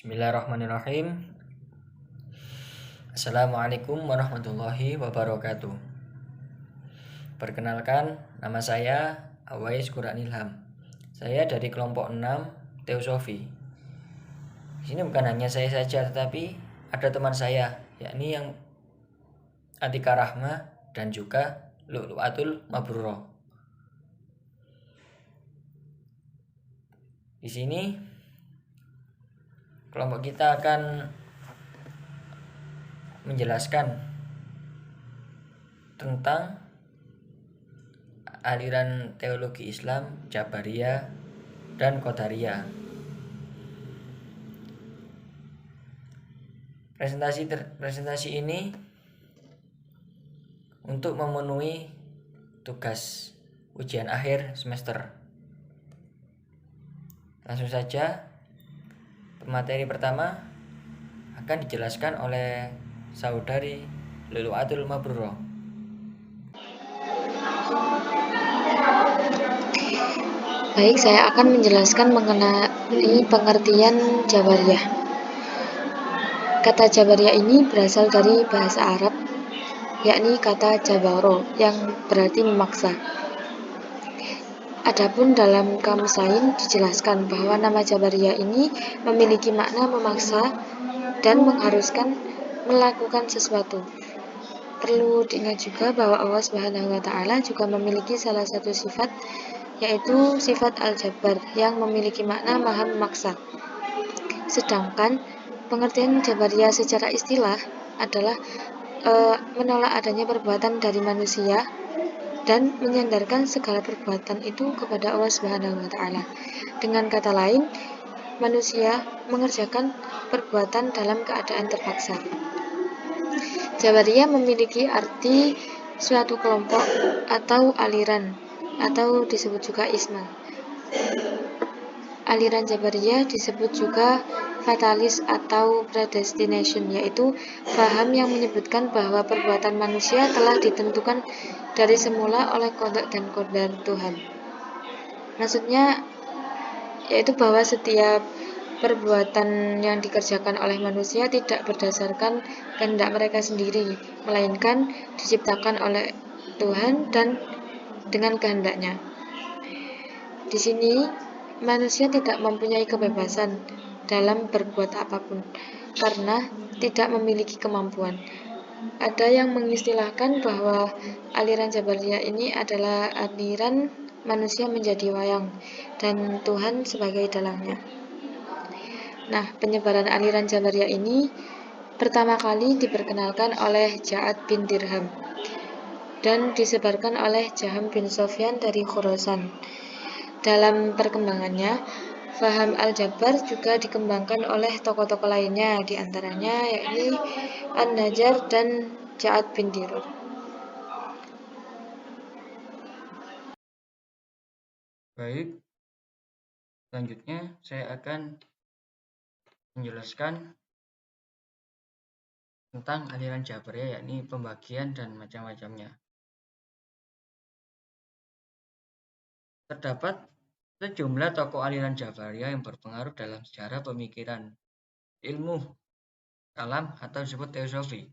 Bismillahirrahmanirrahim. Assalamualaikum warahmatullahi wabarakatuh. Perkenalkan, nama saya Awais Quran Ilham. Saya dari kelompok 6 Teosofi. Di sini bukan hanya saya saja, tetapi ada teman saya, yakni yang Atika Rahma dan juga Lu'lu'atul Mabrurah. Di sini kelompok kita akan menjelaskan tentang aliran teologi Islam Jabariyah dan Qadariyah. Presentasi ini untuk memenuhi tugas ujian akhir semester. Langsung saja, materi pertama akan dijelaskan oleh saudari Lu'lu'atul Mabrurah. Baik, saya akan menjelaskan mengenai pengertian Jabariyah. Kata Jabariyah ini berasal dari bahasa Arab, yakni kata jabaro, yang berarti memaksa. Adapun dalam kamus lain dijelaskan bahwa nama Jabariyah ini memiliki makna memaksa dan mengharuskan melakukan sesuatu. Perlu diingat juga bahwa Allah Subhanahu wa Ta'ala juga memiliki salah satu sifat, yaitu sifat al-jabar yang memiliki makna maha memaksa. Sedangkan pengertian Jabariyah secara istilah adalah menolak adanya perbuatan dari manusia dan menyandarkan segala perbuatan itu kepada Allah Subhanahu wa Ta'ala. Dengan kata lain, manusia mengerjakan perbuatan dalam keadaan terpaksa. Jabariyah memiliki arti suatu kelompok atau aliran, atau disebut juga isma. Aliran Jabariyah disebut juga fatalis atau predestination, yaitu paham yang menyebutkan bahwa perbuatan manusia telah ditentukan dari semula oleh qada dan qadar Tuhan. Maksudnya yaitu bahwa setiap perbuatan yang dikerjakan oleh manusia tidak berdasarkan kehendak mereka sendiri, melainkan diciptakan oleh Tuhan dan dengan kehendaknya. Di sini manusia tidak mempunyai kebebasan dalam berbuat apapun karena tidak memiliki kemampuan. Ada yang mengistilahkan bahwa aliran Jabariyah ini adalah aliran manusia menjadi wayang dan Tuhan sebagai dalangnya. Nah, penyebaran aliran Jabariyah ini pertama kali diperkenalkan oleh Ja'ad bin Dirham dan disebarkan oleh Jaham bin Sofyan dari Khurasan. Dalam perkembangannya, faham al-Jabar juga dikembangkan oleh tokoh-tokoh lainnya, diantaranya yakni An-Najjar dan Ja'ad bin Dirham. Baik, selanjutnya saya akan menjelaskan tentang aliran Jabariyah, yakni pembagian dan macam-macamnya. Terdapat sejumlah tokoh aliran Jabariyah yang berpengaruh dalam sejarah pemikiran ilmu kalam atau disebut teosofi.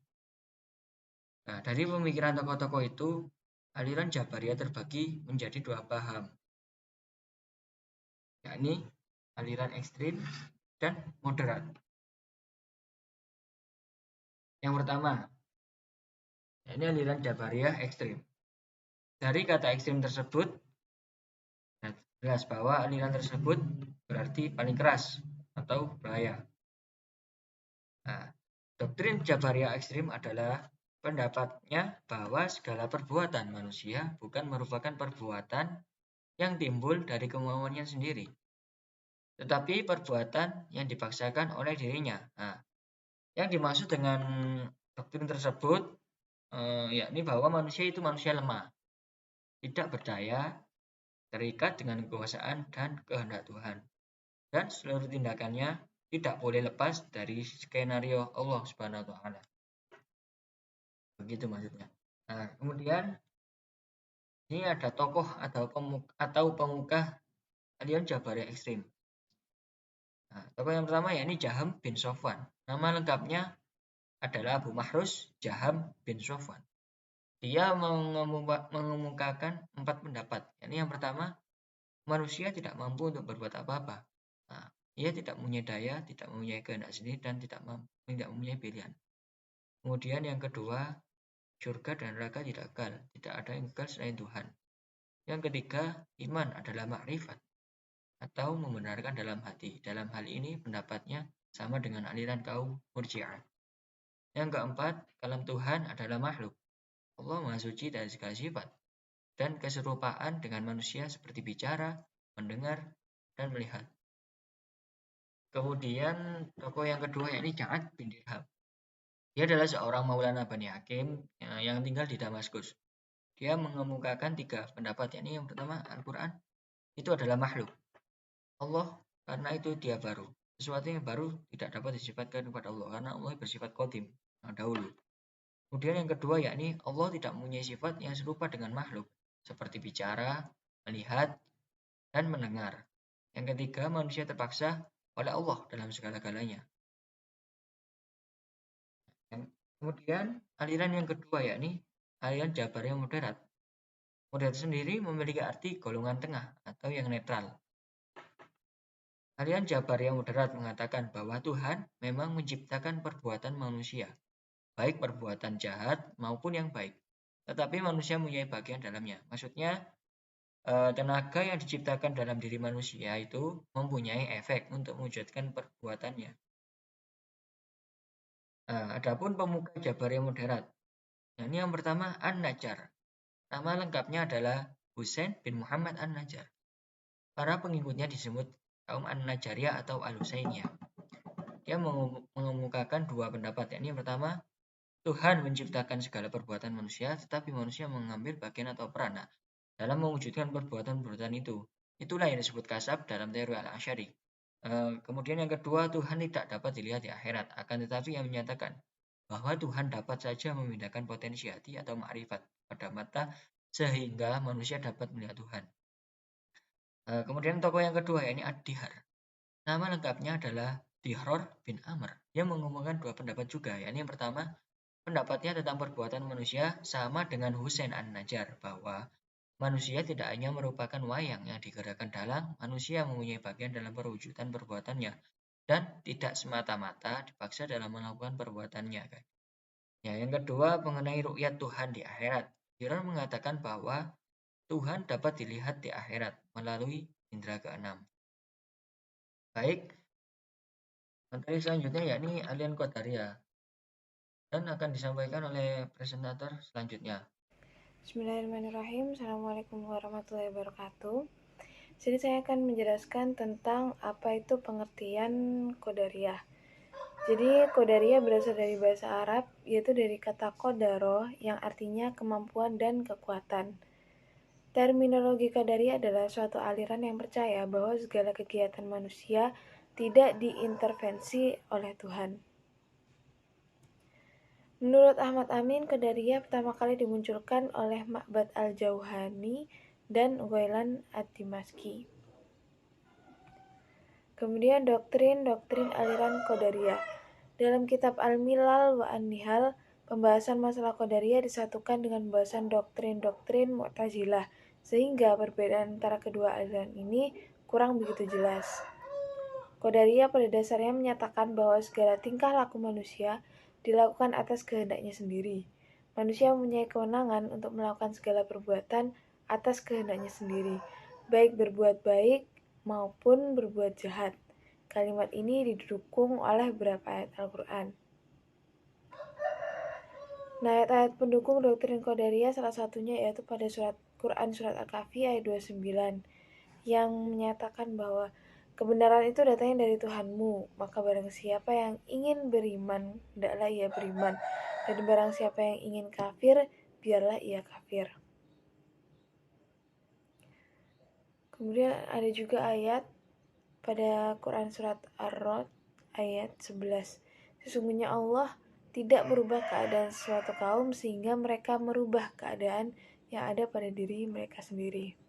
Nah, dari pemikiran tokoh-tokoh itu, aliran Jabariyah terbagi menjadi dua paham, yakni aliran ekstrim dan moderat. Yang pertama, yakni aliran Jabariyah ekstrim. Dari kata ekstrim tersebut, jelas bahwa aliran tersebut berarti paling keras atau bahaya. Nah, doktrin Jabariyah ekstrim adalah pendapatnya bahwa segala perbuatan manusia bukan merupakan perbuatan yang timbul dari kemauannya sendiri, tetapi perbuatan yang dipaksakan oleh dirinya. Nah, yang dimaksud dengan doktrin tersebut yakni bahwa manusia itu manusia lemah, tidak berdaya, terikat dengan kekuasaan dan kehendak Tuhan, dan seluruh tindakannya tidak boleh lepas dari skenario Allah Subhanahu wa Ta'ala. Begitu maksudnya. Nah, kemudian ini ada tokoh atau pemuka aliran Jabariyah ekstrim. Nah, tokoh yang pertama yakni Jaham bin Sofwan. Nama lengkapnya adalah Abu Mahrus Jaham bin Sofwan. Dia mengemukakan 4 pendapat. Yakni yang pertama, manusia tidak mampu untuk berbuat apa-apa. Nah, ia tidak mempunyai daya, tidak mempunyai kehendak sendiri, dan tidak mempunyai pilihan. Kemudian yang kedua, surga dan neraka tidak kekal. Tidak ada yang kekal selain Tuhan. Yang ketiga, iman adalah makrifat atau membenarkan dalam hati. Dalam hal ini pendapatnya sama dengan aliran kaum Murji'ah. Yang keempat, kalam Tuhan adalah makhluk. Allah Maha Suci dari segala sifat dan keserupaan dengan manusia seperti bicara, mendengar, dan melihat. Kemudian tokoh yang kedua yakni Ja'ad bin Dirham. Dia adalah seorang Maulana Bani Hakim yang tinggal di Damaskus. Dia mengemukakan 3 pendapat, yakni yang pertama, Al-Quran itu adalah makhluk. Allah karena itu dia baru. Sesuatu yang baru tidak dapat disifatkan kepada Allah karena Allah bersifat qadim dahulu. Kemudian yang kedua yakni Allah tidak mempunyai sifat yang serupa dengan makhluk seperti bicara, melihat, dan mendengar. Yang ketiga, manusia terpaksa oleh Allah dalam segala-galanya. Kemudian aliran yang kedua yakni aliran Jabariyah moderat. Moderat sendiri memiliki arti golongan tengah atau yang netral. Aliran Jabariyah moderat mengatakan bahwa Tuhan memang menciptakan perbuatan manusia, baik perbuatan jahat maupun yang baik. Tetapi manusia mempunyai bagian dalamnya. Maksudnya, tenaga yang diciptakan dalam diri manusia itu mempunyai efek untuk mewujudkan perbuatannya. Adapun pemuka Jabariyah moderat. Ini yang pertama An-Najjar. Nama lengkapnya adalah Husain bin Muhammad An-Najjar. Para pengikutnya disebut kaum An-Najjariyah atau Al-Husainiyah. Dia mengemukakan 2 pendapat, yakni yang pertama, Tuhan menciptakan segala perbuatan manusia, tetapi manusia mengambil bagian atau peran dalam mewujudkan perbuatan-perbuatan itu. Itulah yang disebut kasab dalam teori Al-Asy'ari. Kemudian yang kedua, Tuhan tidak dapat dilihat di akhirat, akan tetapi yang menyatakan bahwa Tuhan dapat saja memindahkan potensi hati atau ma'rifat pada mata sehingga manusia dapat melihat Tuhan. Kemudian tokoh yang kedua yakni Ad-Dihar. Nama lengkapnya adalah Dihror bin Amr. Dia mengumumkan 2 pendapat juga, yakni yang pertama, pendapatnya tentang perbuatan manusia sama dengan Husain An-Najjar, bahwa manusia tidak hanya merupakan wayang yang digerakkan dalam, manusia mempunyai bagian dalam perwujudan perbuatannya, dan tidak semata-mata dipaksa dalam melakukan perbuatannya. Ya, yang kedua mengenai ru'yat Tuhan di akhirat. Dihror mengatakan bahwa Tuhan dapat dilihat di akhirat melalui indera keenam. Baik, materi selanjutnya yakni aliran Qadariyah dan akan disampaikan oleh presentator selanjutnya. Bismillahirrahmanirrahim. Assalamualaikum warahmatullahi wabarakatuh. Jadi saya akan menjelaskan tentang apa itu pengertian Qadariyah. Jadi Qadariyah berasal dari bahasa Arab, yaitu dari kata qadaro yang artinya kemampuan dan kekuatan. Terminologi Qadariyah adalah suatu aliran yang percaya bahwa segala kegiatan manusia tidak diintervensi oleh Tuhan. Menurut Ahmad Amin, Qadariyah pertama kali dimunculkan oleh Ma'bad al-Jauhani dan Ghailan ad-Dimashqi. Kemudian doktrin aliran Qadariyah. Dalam kitab Al-Milal wa An-Nihal, pembahasan masalah Qadariyah disatukan dengan pembahasan doktrin-doktrin Mu'tazilah, sehingga perbedaan antara kedua aliran ini kurang begitu jelas. Qadariyah pada dasarnya menyatakan bahwa segala tingkah laku manusia dilakukan atas kehendaknya sendiri. Manusia mempunyai kewenangan untuk melakukan segala perbuatan atas kehendaknya sendiri, baik berbuat baik maupun berbuat jahat. Kalimat ini didukung oleh beberapa ayat Al-Quran. Nah, ayat-ayat pendukung doktrin Qadariyah salah satunya yaitu pada Quran surat Al-Kahfi ayat 29 yang menyatakan bahwa kebenaran itu datangnya dari Tuhanmu, maka barang siapa yang ingin beriman, hendaklah ia beriman, dan barang siapa yang ingin kafir, biarlah ia kafir. Kemudian ada juga ayat pada Quran surat Ar-Ra'd ayat 11. Sesungguhnya Allah tidak merubah keadaan suatu kaum sehingga mereka merubah keadaan yang ada pada diri mereka sendiri.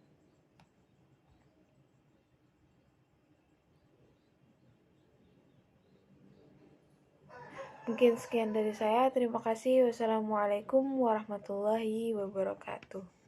Mungkin sekian dari saya. Terima kasih. Wassalamualaikum warahmatullahi wabarakatuh.